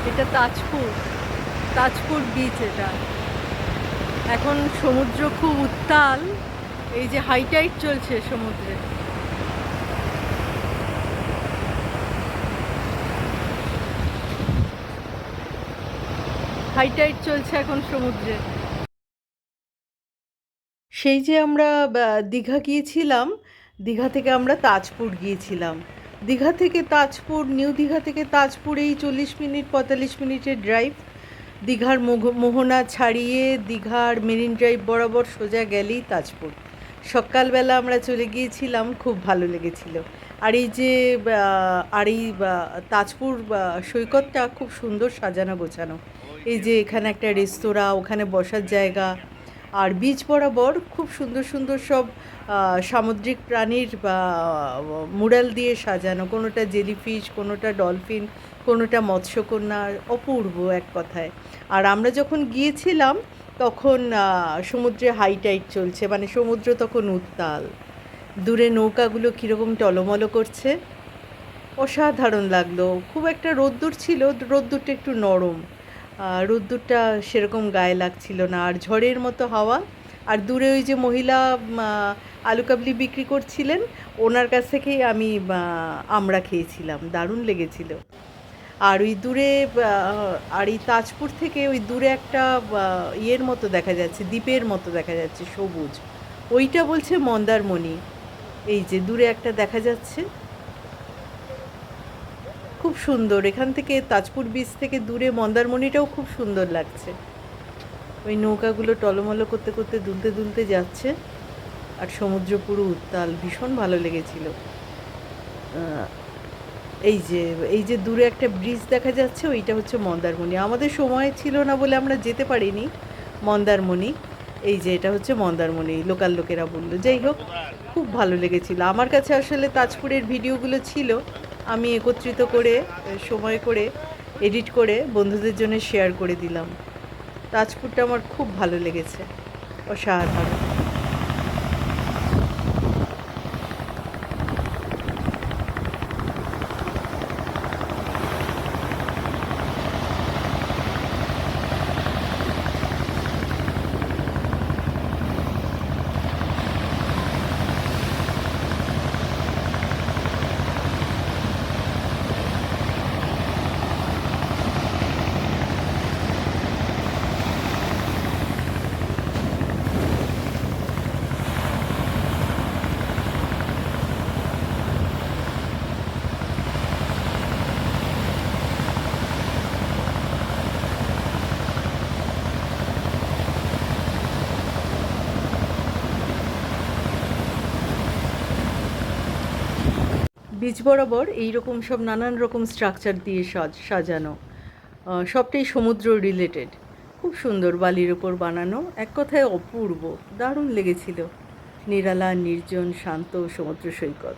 এটা তাজপুর, তাজপুর বিচ এটা। এখন সমুদ্র খুব উত্তাল, এই যে হাই টাইড চলছে সমুদ্রে। হাই টাইড চলছে এখন সমুদ্রে। সেই যে আমরা দীঘা গিয়েছিলাম, দীঘা থেকে আমরা তাজপুর গিয়েছিলাম। দীঘা থেকে তাজপুর, নিউ দীঘা থেকে তাজপুর এই 40 মিনিট 45 মিনিটের ড্রাইভ। দীঘার মোহনা ছাড়িয়ে দীঘার মেরিন ড্রাইভ বরাবর সোজা গেলেই তাজপুর। সকালবেলা আমরা চলে গিয়েছিলাম, খুব ভালো লেগেছিল। আর এই যে তাজপুর সৈকতটা খুব সুন্দর সাজানো গোছানো। এই যে এখানে একটা রেস্তোরাঁ, ওখানে বসার জায়গা, আর বিচ বরাবর খুব সুন্দর সুন্দর সব সামুদ্রিক প্রাণীর মুরাল দিয়ে সাজানো, কোনোটা জেলিফিশ, কোনোটা ডলফিন, কোনোটা মৎস্যকন্যা, অপূর্ব এক কথায়। আর আমরা যখন গিয়েছিলাম তখন সমুদ্রে হাই টাইড চলছে, মানে সমুদ্র তখন উত্তাল। দূরে নৌকাগুলো কীরকম টলমলো করছে, অসাধারণ লাগলো। খুব একটা রোদ্দুর ছিল, রোদ্দুরটা একটু নরম, রোদ্দুরটা সেরকম গায়ে লাগছিল না, আর ঝড়ের মতো হাওয়া। আর দূরে ওই যে মহিলা আলু কাবলি বিক্রি করছিলেন, ওনার কাছ থেকেই আমি আমরা খেয়েছিলাম, দারুণ লেগেছিল। আর ওই দূরে আর এই তাজপুর থেকে ওই দূরে একটা ইয়ের মতো দেখা যাচ্ছে, দ্বীপের মতো দেখা যাচ্ছে সবুজ, ওইটা বলছে মন্দারমণি। এই যে দূরে একটা দেখা যাচ্ছে, খুব সুন্দর। এখান থেকে তাজপুর বিচ থেকে দূরে মন্দারমণিটাও খুব সুন্দর লাগছে। ওই নৌকাগুলো টলমলো করতে করতে দুলতে দুলতে যাচ্ছে, আর সমুদ্র পুরো উত্তাল, ভীষণ ভালো লেগেছিল। এই যে দূরে একটা ব্রিজ দেখা যাচ্ছে, ওইটা হচ্ছে মন্দারমণি। আমাদের সময় ছিল না বলে আমরা যেতে পারিনি মন্দারমণি। এই যে এটা হচ্ছে মন্দারমণি, লোকাল লোকেরা বললো। যাই হোক, খুব ভালো লেগেছিল আমার কাছে। আসলে তাজপুরের ভিডিওগুলো ছিল, আমি একত্রিত করে সময় করে এডিট করে বন্ধুদের জন্য শেয়ার করে দিলাম। তাজপুরটা আমার খুব ভালো লেগেছে, অসাধারণ। বিচ বরাবর এইরকম সব নানান রকম স্ট্রাকচার দিয়ে সাজানো, সবটাই সমুদ্র রিলেটেড। খুব সুন্দর, বালির ওপর বানানো, এক কথায় অপূর্ব, দারুণ লেগেছিল। নিরালা, নির্জন, শান্ত সমুদ্র সৈকত।